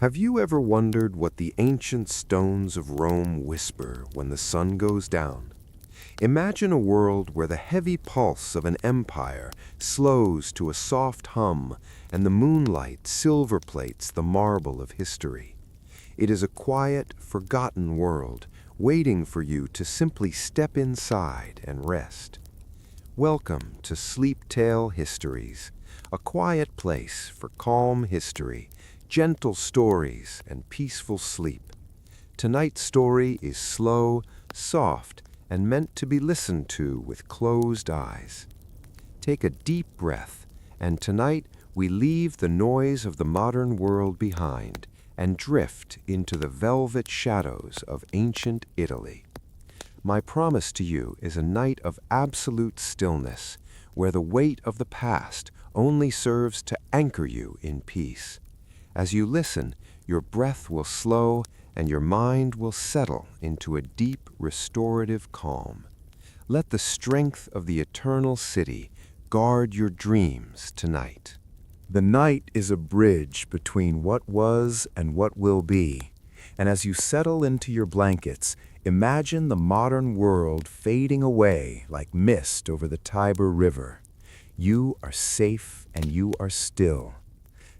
Have you ever wondered what the ancient stones of Rome whisper when the sun goes down? Imagine a world where the heavy pulse of an empire slows to a soft hum and the moonlight silver plates the marble of history. It is a quiet, forgotten world waiting for you to simply step inside and rest. Welcome to Sleeptale Histories, a quiet place for calm history, gentle stories, and peaceful sleep. Tonight's story is slow, soft, and meant to be listened to with closed eyes. Take a deep breath, and tonight we leave the noise of the modern world behind and drift into the velvet shadows of ancient Italy. My promise to you is a night of absolute stillness, where the weight of the past only serves to anchor you in peace. As you listen, your breath will slow and your mind will settle into a deep, restorative calm. Let the strength of the eternal city guard your dreams tonight. The night is a bridge between what was and what will be, and as you settle into your blankets, imagine the modern world fading away like mist over the Tiber River. You are safe and you are still.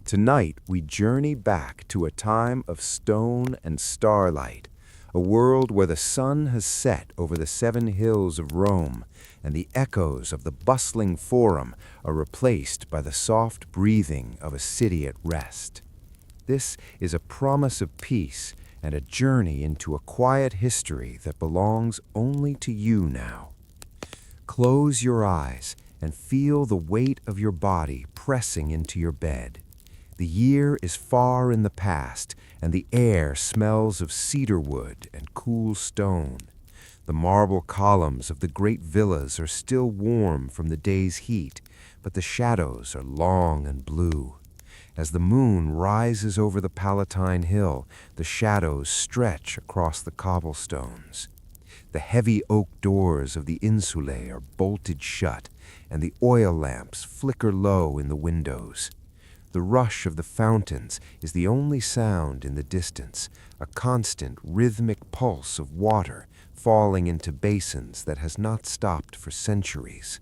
Tonight, we journey back to a time of stone and starlight, a world where the sun has set over the 7 hills of Rome, and the echoes of the bustling forum are replaced by the soft breathing of a city at rest. This is a promise of peace and a journey into a quiet history that belongs only to you now. Close your eyes and feel the weight of your body pressing into your bed. The year is far in the past, and the air smells of cedar wood and cool stone. The marble columns of the great villas are still warm from the day's heat, but the shadows are long and blue. As the moon rises over the Palatine Hill, the shadows stretch across the cobblestones. The heavy oak doors of the insulae are bolted shut, and the oil lamps flicker low in the windows. The rush of the fountains is the only sound in the distance, a constant rhythmic pulse of water falling into basins that has not stopped for centuries.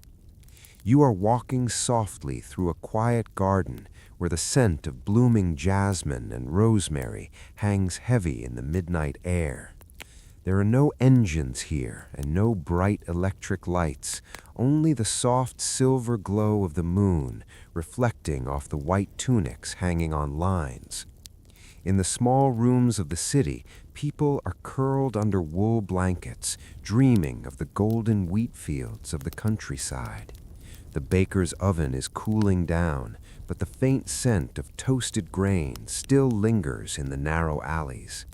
You are walking softly through a quiet garden where the scent of blooming jasmine and rosemary hangs heavy in the midnight air. There are no engines here and no bright electric lights, only the soft silver glow of the moon reflecting off the white tunics hanging on lines. In the small rooms of the city, people are curled under wool blankets, dreaming of the golden wheat fields of the countryside. The baker's oven is cooling down, but the faint scent of toasted grain still lingers in the narrow alleys.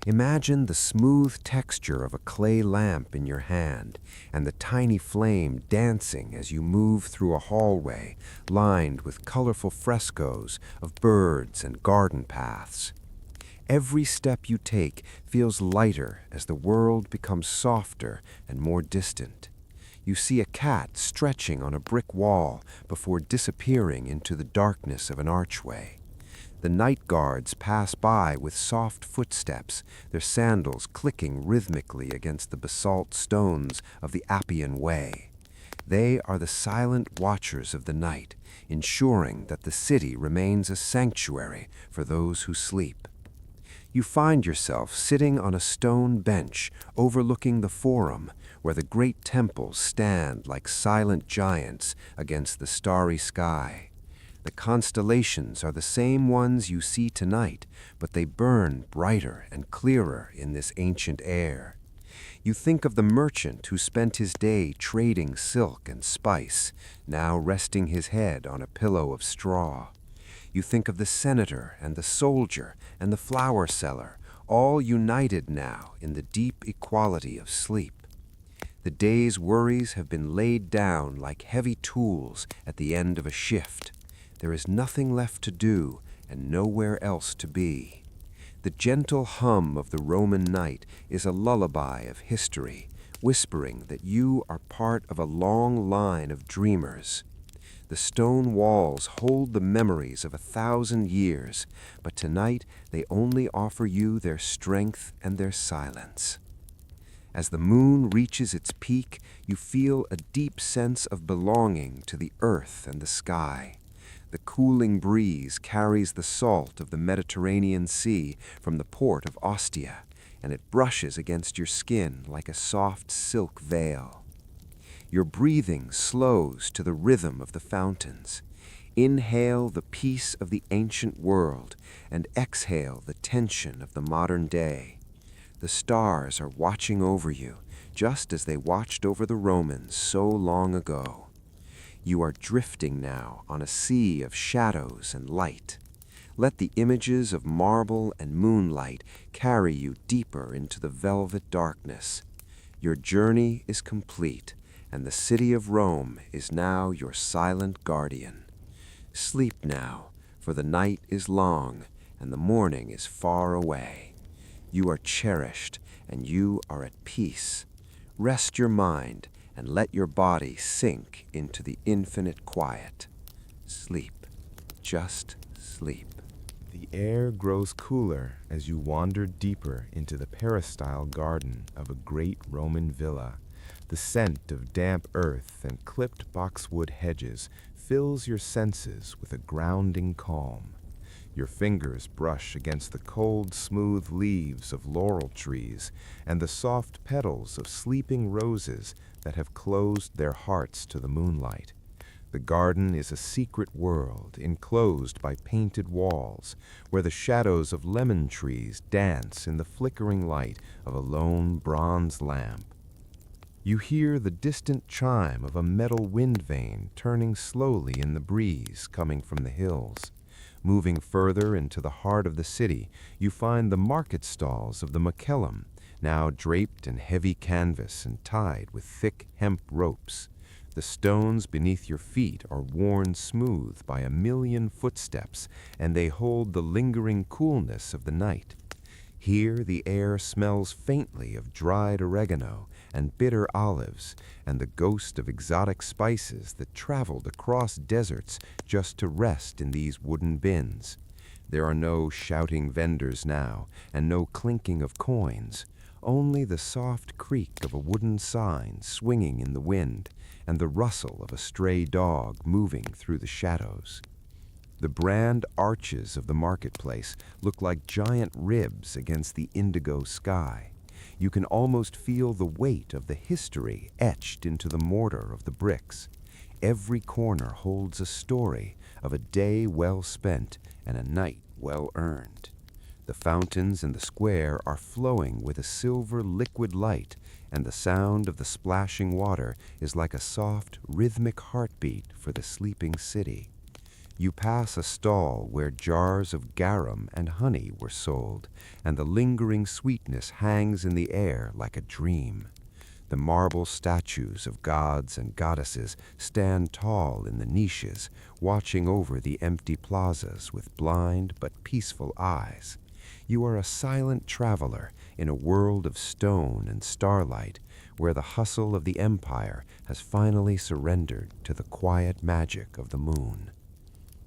Imagine the smooth texture of a clay lamp in your hand and the tiny flame dancing as you move through a hallway lined with colorful frescoes of birds and garden paths. Every step you take feels lighter as the world becomes softer and more distant. You see a cat stretching on a brick wall before disappearing into the darkness of an archway. The night guards pass by with soft footsteps, their sandals clicking rhythmically against the basalt stones of the Appian Way. They are the silent watchers of the night, ensuring that the city remains a sanctuary for those who sleep. You find yourself sitting on a stone bench overlooking the forum, where the great temples stand like silent giants against the starry sky. The constellations are the same ones you see tonight, but they burn brighter and clearer in this ancient air. You think of the merchant who spent his day trading silk and spice, now resting his head on a pillow of straw. You think of the senator and the soldier and the flower seller, all united now in the deep equality of sleep. The day's worries have been laid down like heavy tools at the end of a shift. There is nothing left to do and nowhere else to be. The gentle hum of the Roman night is a lullaby of history, whispering that you are part of a long line of dreamers. The The stone walls hold the memories of 1,000 years, but tonight they only offer you their strength and their silence. As the moon reaches its peak, you feel a deep sense of belonging to the earth and the sky. The cooling breeze carries the salt of the Mediterranean Sea from the port of Ostia, and it brushes against your skin like a soft silk veil. Your breathing slows to the rhythm of the fountains. Inhale the peace of the ancient world and exhale the tension of the modern day. The stars are watching over you, just as they watched over the Romans so long ago. You are drifting now on a sea of shadows and light. Let the images of marble and moonlight carry you deeper into the velvet darkness. Your journey is complete, and the city of Rome is now your silent guardian. Sleep now, for the night is long, and the morning is far away. You are cherished, and you are at peace. Rest your mind, and let your body sink into the infinite quiet. Sleep, just sleep. The air grows cooler as you wander deeper into the peristyle garden of a great Roman villa. The scent of damp earth and clipped boxwood hedges fills your senses with a grounding calm. Your fingers brush against the cold, smooth leaves of laurel trees and the soft petals of sleeping roses that have closed their hearts to the moonlight. The garden is a secret world enclosed by painted walls, where the shadows of lemon trees dance in the flickering light of a lone bronze lamp. You hear the distant chime of a metal wind vane turning slowly in the breeze coming from the hills. Moving further into the heart of the city, you find the market stalls of the Macellum, now draped in heavy canvas and tied with thick hemp ropes. The stones beneath your feet are worn smooth by 1,000,000 footsteps, and they hold the lingering coolness of the night. Here the air smells faintly of dried oregano and bitter olives, and the ghost of exotic spices that traveled across deserts just to rest in these wooden bins. There are no shouting vendors now, and no clinking of coins, only the soft creak of a wooden sign swinging in the wind, and the rustle of a stray dog moving through the shadows. The grand arches of the marketplace look like giant ribs against the indigo sky. You can almost feel the weight of the history etched into the mortar of the bricks. Every corner holds a story of a day well spent and a night well earned. The fountains in the square are flowing with a silver liquid light, and the sound of the splashing water is like a soft, rhythmic heartbeat for the sleeping city. You pass a stall where jars of garum and honey were sold, and the lingering sweetness hangs in the air like a dream. The marble statues of gods and goddesses stand tall in the niches, watching over the empty plazas with blind but peaceful eyes. You are a silent traveler in a world of stone and starlight, where the hustle of the empire has finally surrendered to the quiet magic of the moon.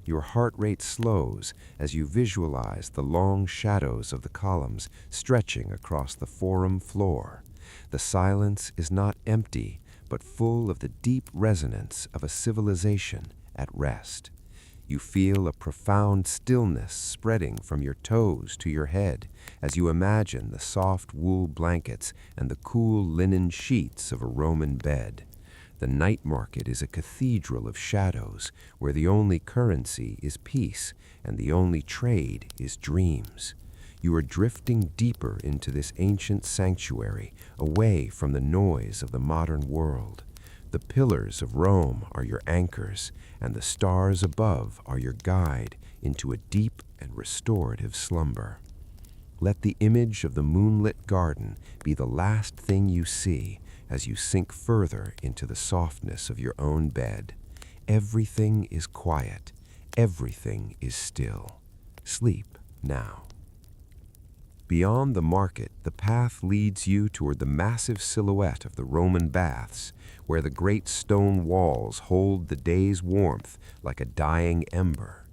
Your heart rate slows as you visualize the long shadows of the columns stretching across the forum floor. The silence is not empty, but full of the deep resonance of a civilization at rest. You feel a profound stillness spreading from your toes to your head as you imagine the soft wool blankets and the cool linen sheets of a Roman bed. The night market is a cathedral of shadows where the only currency is peace and the only trade is dreams. You are drifting deeper into this ancient sanctuary, away from the noise of the modern world. The pillars of Rome are your anchors, and the stars above are your guide into a deep and restorative slumber. Let the image of the moonlit garden be the last thing you see as you sink further into the softness of your own bed. Everything is quiet. Everything is still. Sleep now. Beyond the market, the path leads you toward the massive silhouette of the Roman baths, where the great stone walls hold the day's warmth like a dying ember.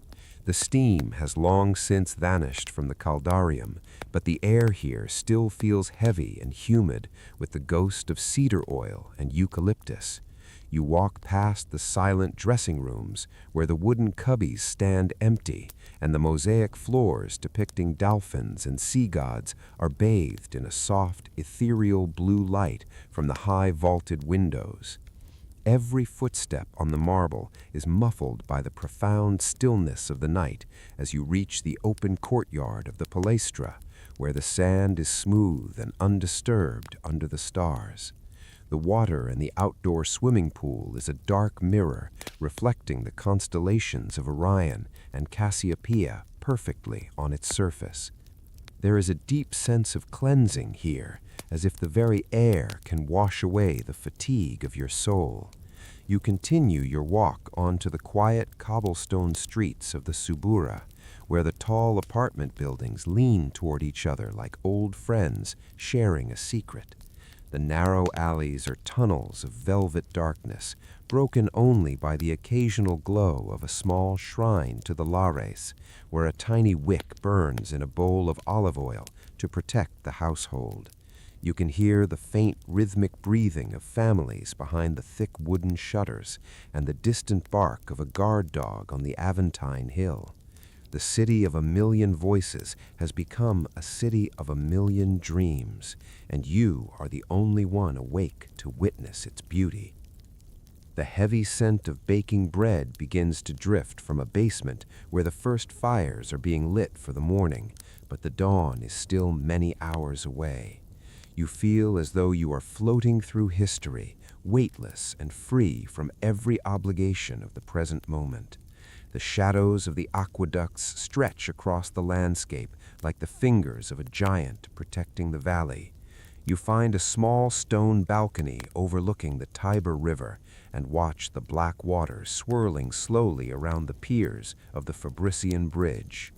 The steam has long since vanished from the caldarium, but the air here still feels heavy and humid with the ghost of cedar oil and eucalyptus. You walk past the silent dressing rooms where the wooden cubbies stand empty and the mosaic floors depicting dolphins and sea gods are bathed in a soft, ethereal blue light from the high vaulted windows. Every footstep on the marble is muffled by the profound stillness of the night as you reach the open courtyard of the palaestra, where the sand is smooth and undisturbed under the stars. The water in the outdoor swimming pool is a dark mirror reflecting the constellations of Orion and Cassiopeia perfectly on its surface. There is a deep sense of cleansing here, as if the very air can wash away the fatigue of your soul. You continue your walk onto the quiet cobblestone streets of the Subura, where the tall apartment buildings lean toward each other like old friends sharing a secret. The narrow alleys are tunnels of velvet darkness, broken only by the occasional glow of a small shrine to the Lares, where a tiny wick burns in a bowl of olive oil to protect the household. You can hear the faint rhythmic breathing of families behind the thick wooden shutters and the distant bark of a guard dog on the Aventine Hill. The city of a million voices has become a city of a million dreams, and you are the only one awake to witness its beauty. The heavy scent of baking bread begins to drift from a basement where the first fires are being lit for the morning, but the dawn is still many hours away. You feel as though you are floating through history, weightless and free from every obligation of the present moment. The shadows of the aqueducts stretch across the landscape like the fingers of a giant protecting the valley. You find a small stone balcony overlooking the Tiber River and watch the black waters swirling slowly around the piers of the Fabrician Bridge.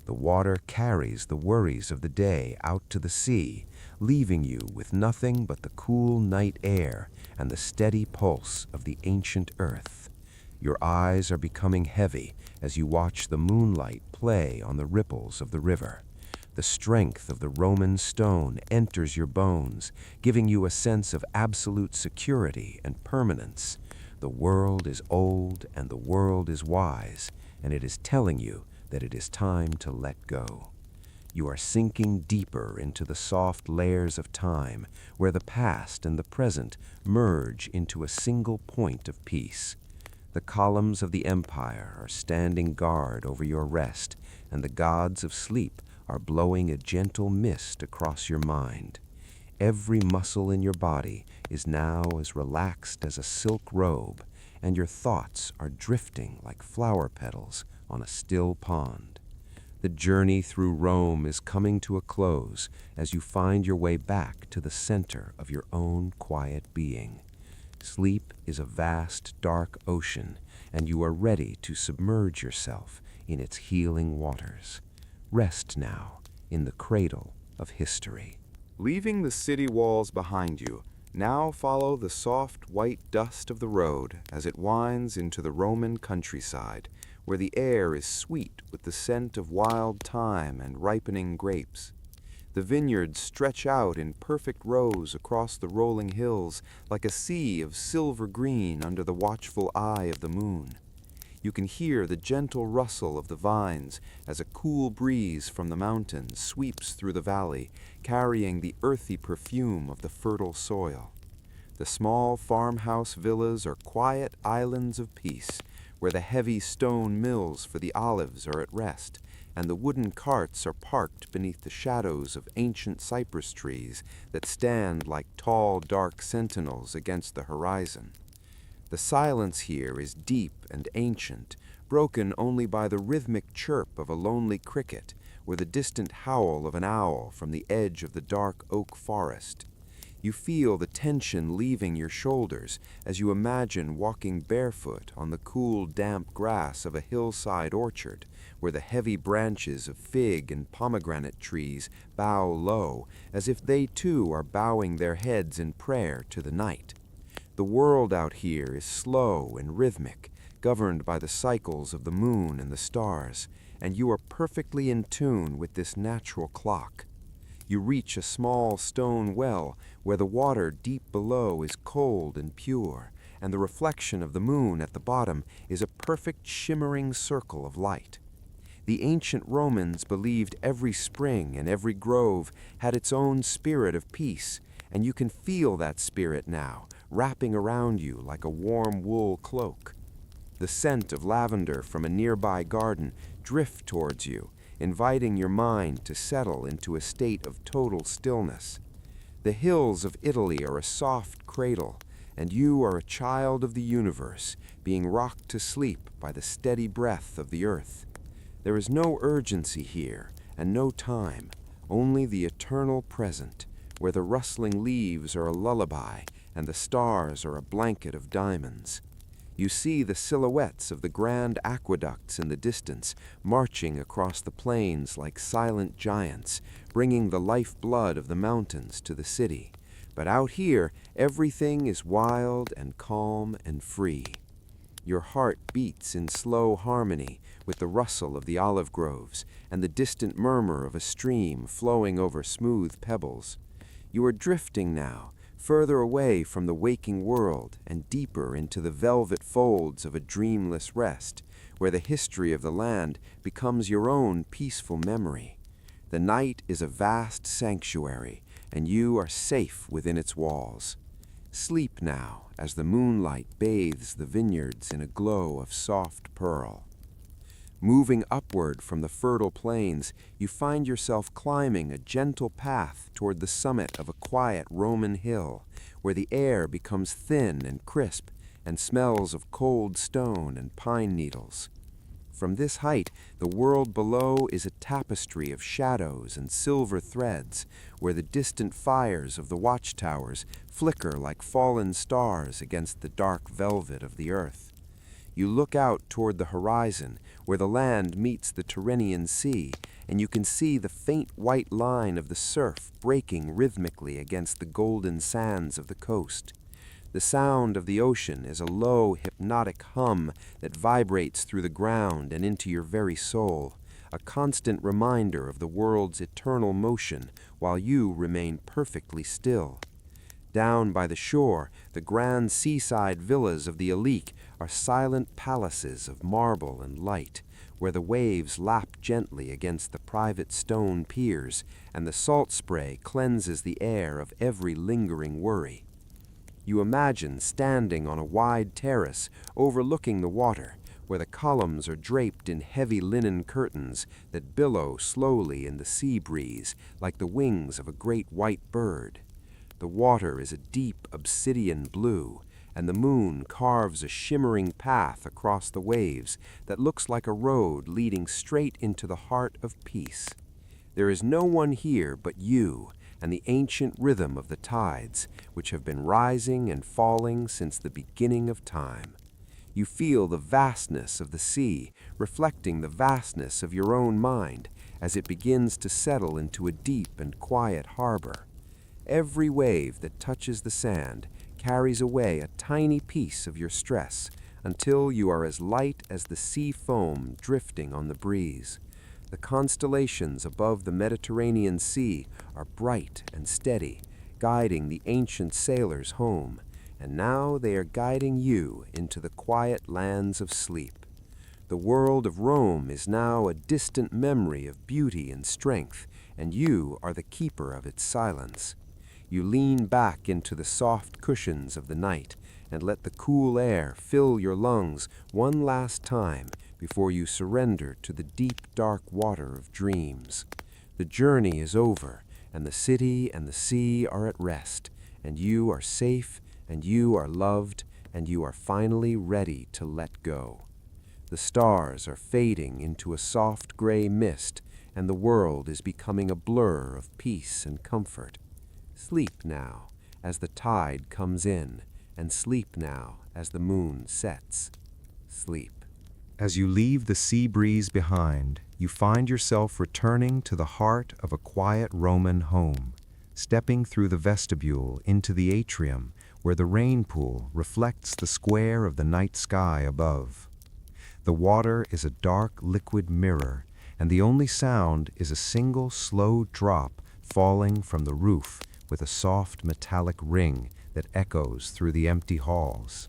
The water carries the worries of the day out to the sea, leaving you with nothing but the cool night air and the steady pulse of the ancient earth. Your eyes are becoming heavy as you watch the moonlight play on the ripples of the river. The strength of the Roman stone enters your bones, giving you a sense of absolute security and permanence. The world is old and the world is wise, and it is telling you that it is time to let go. You are sinking deeper into the soft layers of time, where the past and the present merge into a single point of peace. The columns of the empire are standing guard over your rest, and the gods of sleep are blowing a gentle mist across your mind. Every muscle in your body is now as relaxed as a silk robe, and your thoughts are drifting like flower petals on a still pond. The journey through Rome is coming to a close as you find your way back to the center of your own quiet being. Sleep is a vast, dark ocean, and you are ready to submerge yourself in its healing waters. Rest now in the cradle of history. Leaving the city walls behind you, now follow the soft white dust of the road as it winds into the Roman countryside, where the air is sweet with the scent of wild thyme and ripening grapes. The vineyards stretch out in perfect rows across the rolling hills like a sea of silver green under the watchful eye of the moon. You can hear the gentle rustle of the vines as a cool breeze from the mountains sweeps through the valley, carrying the earthy perfume of the fertile soil. The small farmhouse villas are quiet islands of peace, where the heavy stone mills for the olives are at rest, and the wooden carts are parked beneath the shadows of ancient cypress trees that stand like tall, dark sentinels against the horizon. The silence here is deep and ancient, broken only by the rhythmic chirp of a lonely cricket or the distant howl of an owl from the edge of the dark oak forest. You feel the tension leaving your shoulders as you imagine walking barefoot on the cool, damp grass of a hillside orchard, where the heavy branches of fig and pomegranate trees bow low, as if they too are bowing their heads in prayer to the night. The world out here is slow and rhythmic, governed by the cycles of the moon and the stars, and you are perfectly in tune with this natural clock. You reach a small stone well where the water deep below is cold and pure, and the reflection of the moon at the bottom is a perfect shimmering circle of light. The ancient Romans believed every spring and every grove had its own spirit of peace, and you can feel that spirit now, wrapping around you like a warm wool cloak. The scent of lavender from a nearby garden drifts towards you, inviting your mind to settle into a state of total stillness. The hills of Italy are a soft cradle, and you are a child of the universe, being rocked to sleep by the steady breath of the earth. There is no urgency here, and no time, only the eternal present, where the rustling leaves are a lullaby and the stars are a blanket of diamonds. You see the silhouettes of the grand aqueducts in the distance, marching across the plains like silent giants, bringing the lifeblood of the mountains to the city. But out here, everything is wild and calm and free. Your heart beats in slow harmony with the rustle of the olive groves and the distant murmur of a stream flowing over smooth pebbles. You are drifting now, further away from the waking world and deeper into the velvet folds of a dreamless rest, where the history of the land becomes your own peaceful memory. The night is a vast sanctuary, and you are safe within its walls. Sleep now, as the moonlight bathes the vineyards in a glow of soft pearl. Moving upward from the fertile plains, you find yourself climbing a gentle path toward the summit of a quiet Roman hill, where the air becomes thin and crisp and smells of cold stone and pine needles. From this height, the world below is a tapestry of shadows and silver threads, where the distant fires of the watchtowers flicker like fallen stars against the dark velvet of the earth. You look out toward the horizon, where the land meets the Tyrrhenian Sea, and you can see the faint white line of the surf breaking rhythmically against the golden sands of the coast. The sound of the ocean is a low, hypnotic hum that vibrates through the ground and into your very soul, a constant reminder of the world's eternal motion while you remain perfectly still. Down by the shore, the grand seaside villas of the elite are silent palaces of marble and light, where the waves lap gently against the private stone piers, and the salt spray cleanses the air of every lingering worry. You imagine standing on a wide terrace overlooking the water, where the columns are draped in heavy linen curtains that billow slowly in the sea breeze like the wings of a great white bird. The water is a deep obsidian blue, and the moon carves a shimmering path across the waves that looks like a road leading straight into the heart of peace. There is no one here but you and the ancient rhythm of the tides, which have been rising and falling since the beginning of time. You feel the vastness of the sea, reflecting the vastness of your own mind as it begins to settle into a deep and quiet harbor. Every wave that touches the sand carries away a tiny piece of your stress until you are as light as the sea foam drifting on the breeze. The constellations above the Mediterranean Sea are bright and steady, guiding the ancient sailors home, and now they are guiding you into the quiet lands of sleep. The world of Rome is now a distant memory of beauty and strength, and you are the keeper of its silence. You lean back into the soft cushions of the night and let the cool air fill your lungs one last time before you surrender to the deep, dark water of dreams. The journey is over, and the city and the sea are at rest, and you are safe, and you are loved, and you are finally ready to let go. The stars are fading into a soft gray mist, and the world is becoming a blur of peace and comfort. Sleep now, as the tide comes in, and sleep now as the moon sets. Sleep. As you leave the sea breeze behind, you find yourself returning to the heart of a quiet Roman home, stepping through the vestibule into the atrium where the rain pool reflects the square of the night sky above. The water is a dark liquid mirror, and the only sound is a single slow drop falling from the roof with a soft metallic ring that echoes through the empty halls.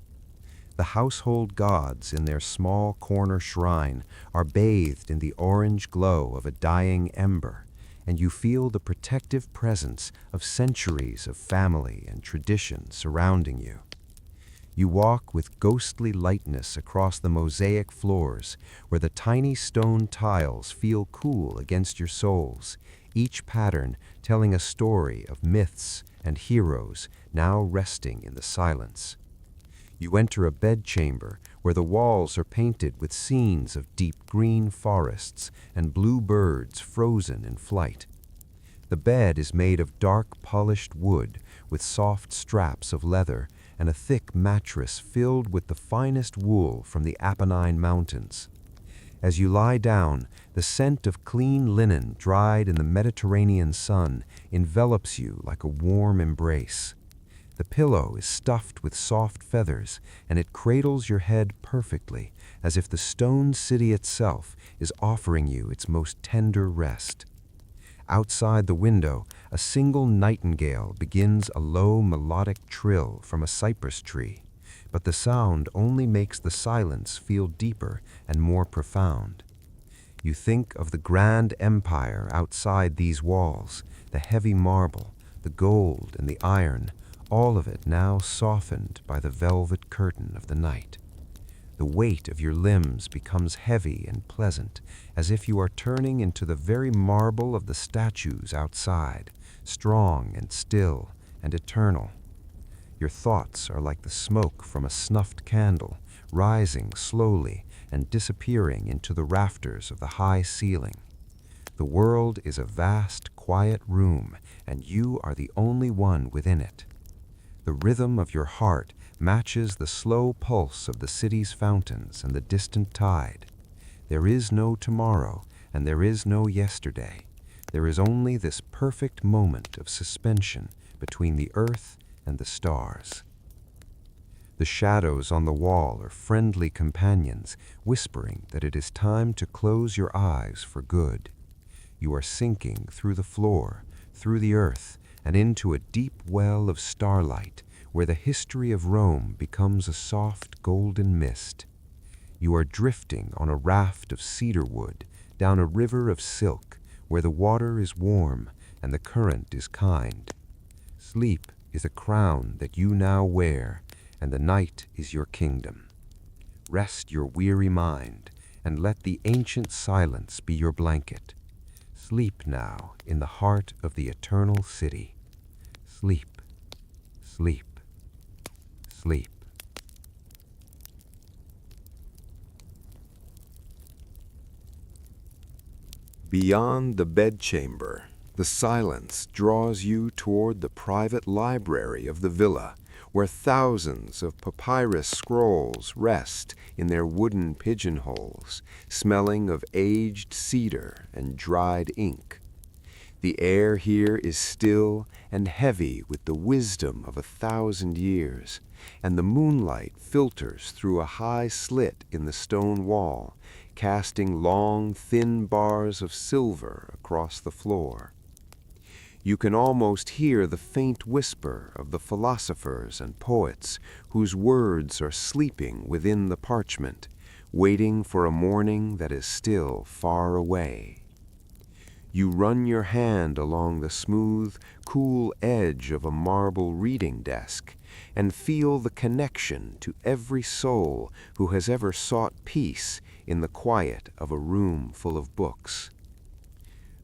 The household gods in their small corner shrine are bathed in the orange glow of a dying ember, and you feel the protective presence of centuries of family and tradition surrounding you. You walk with ghostly lightness across the mosaic floors where the tiny stone tiles feel cool against your soles, each pattern telling a story of myths and heroes now resting in the silence. You enter a bedchamber where the walls are painted with scenes of deep green forests and blue birds frozen in flight. The bed is made of dark polished wood with soft straps of leather and a thick mattress filled with the finest wool from the Apennine Mountains. As you lie down, the scent of clean linen dried in the Mediterranean sun envelops you like a warm embrace. The pillow is stuffed with soft feathers, and it cradles your head perfectly, as if the stone city itself is offering you its most tender rest. Outside the window, a single nightingale begins a low melodic trill from a cypress tree, but the sound only makes the silence feel deeper and more profound. You think of the grand empire outside these walls, the heavy marble, the gold and the iron, all of it now softened by the velvet curtain of the night. The weight of your limbs becomes heavy and pleasant, as if you are turning into the very marble of the statues outside, strong and still and eternal. Your thoughts are like the smoke from a snuffed candle, rising slowly and disappearing into the rafters of the high ceiling. The world is a vast, quiet room, and you are the only one within it. The rhythm of your heart matches the slow pulse of the city's fountains and the distant tide. There is no tomorrow, and there is no yesterday. There is only this perfect moment of suspension between the earth and the stars. The shadows on the wall are friendly companions, whispering that it is time to close your eyes for good. You are sinking through the floor, through the earth, and into a deep well of starlight where the history of Rome becomes a soft golden mist. You are drifting on a raft of cedar wood down a river of silk where the water is warm and the current is kind. Sleep is a crown that you now wear, and the night is your kingdom. Rest your weary mind and let the ancient silence be your blanket. Sleep now in the heart of the eternal city. Sleep, sleep, sleep. Beyond the bedchamber, the silence draws you toward the private library of the villa, where thousands of papyrus scrolls rest in their wooden pigeonholes, smelling of aged cedar and dried ink. The air here is still and heavy with the wisdom of 1,000 years, and the moonlight filters through a high slit in the stone wall, casting long, thin bars of silver across the floor. You can almost hear the faint whisper of the philosophers and poets whose words are sleeping within the parchment, waiting for a morning that is still far away. You run your hand along the smooth, cool edge of a marble reading desk and feel the connection to every soul who has ever sought peace in the quiet of a room full of books.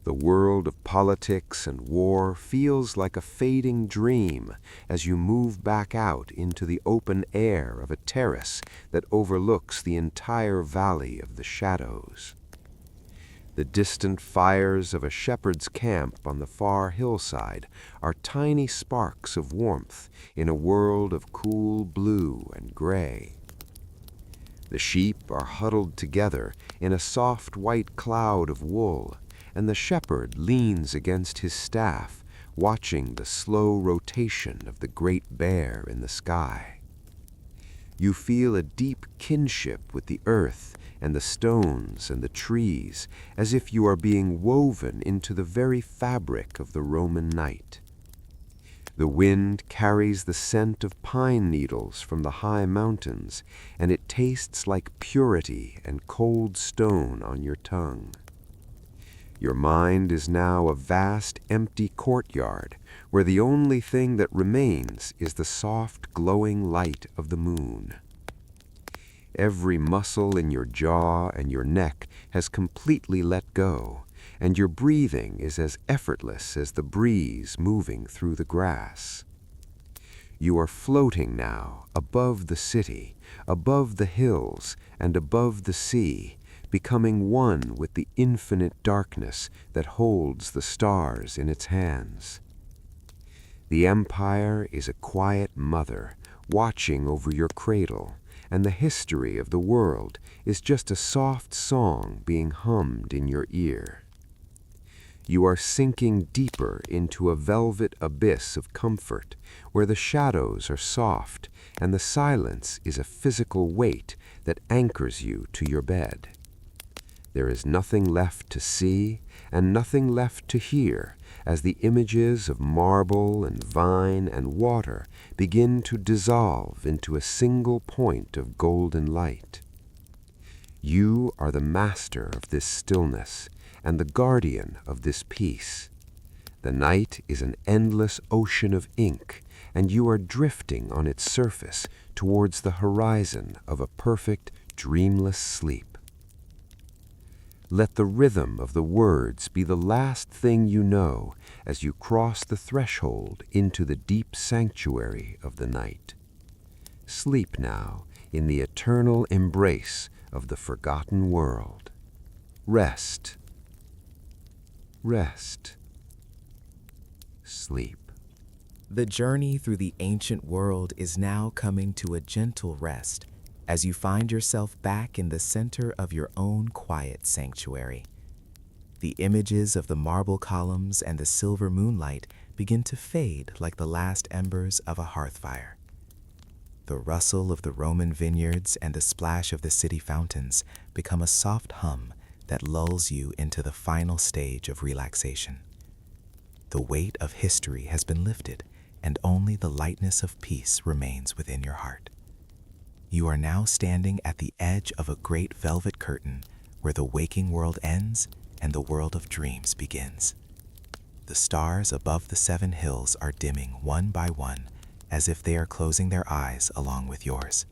The world of politics and war feels like a fading dream as you move back out into the open air of a terrace that overlooks the entire valley of the shadows. The distant fires of a shepherd's camp on the far hillside are tiny sparks of warmth in a world of cool blue and gray. The sheep are huddled together in a soft white cloud of wool, and the shepherd leans against his staff, watching the slow rotation of the great bear in the sky. You feel a deep kinship with the earth and the stones and the trees, as if you are being woven into the very fabric of the Roman night. The wind carries the scent of pine needles from the high mountains, and it tastes like purity and cold stone on your tongue. Your mind is now a vast, empty courtyard, where the only thing that remains is the soft, glowing light of the moon. Every muscle in your jaw and your neck has completely let go, and your breathing is as effortless as the breeze moving through the grass. You are floating now above the city, above the hills, and above the sea, becoming one with the infinite darkness that holds the stars in its hands. The empire is a quiet mother watching over your cradle, and the history of the world is just a soft song being hummed in your ear. You are sinking deeper into a velvet abyss of comfort, where the shadows are soft and the silence is a physical weight that anchors you to your bed. There is nothing left to see and nothing left to hear as the images of marble and vine and water begin to dissolve into a single point of golden light. You are the master of this stillness and the guardian of this peace. The night is an endless ocean of ink, and you are drifting on its surface towards the horizon of a perfect, dreamless sleep. Let the rhythm of the words be the last thing you know as you cross the threshold into the deep sanctuary of the night. Sleep now in the eternal embrace of the forgotten world. Rest. Rest. Sleep. The journey through the ancient world is now coming to a gentle rest as you find yourself back in the center of your own quiet sanctuary. The images of the marble columns and the silver moonlight begin to fade like the last embers of a hearth fire. The rustle of the Roman vineyards and the splash of the city fountains become a soft hum that lulls you into the final stage of relaxation. The weight of history has been lifted, and only the lightness of peace remains within your heart. You are now standing at the edge of a great velvet curtain where the waking world ends and the world of dreams begins. The stars above the 7 hills are dimming one by one as if they are closing their eyes along with yours.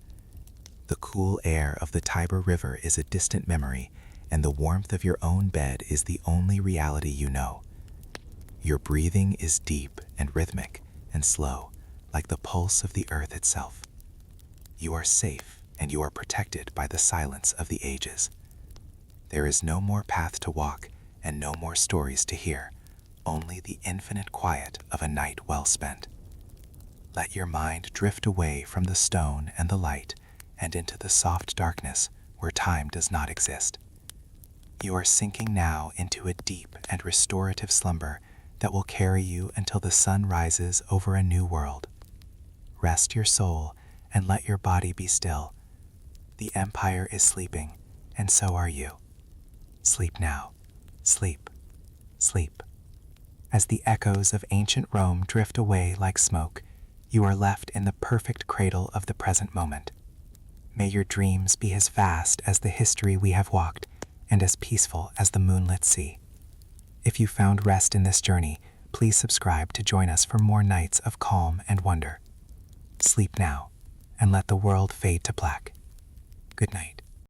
The cool air of the Tiber River is a distant memory, and the warmth of your own bed is the only reality you know. Your breathing is deep and rhythmic and slow, like the pulse of the earth itself. You are safe, and you are protected by the silence of the ages. There is no more path to walk and no more stories to hear, only the infinite quiet of a night well spent. Let your mind drift away from the stone and the light and into the soft darkness where time does not exist. You are sinking now into a deep and restorative slumber that will carry you until the sun rises over a new world. Rest your soul and let your body be still. The empire is sleeping, and so are you. Sleep now. Sleep. Sleep. As the echoes of ancient Rome drift away like smoke, you are left in the perfect cradle of the present moment. May your dreams be as vast as the history we have walked, and as peaceful as the moonlit sea. If you found rest in this journey, please subscribe to join us for more nights of calm and wonder. Sleep now, and let the world fade to black. Good night.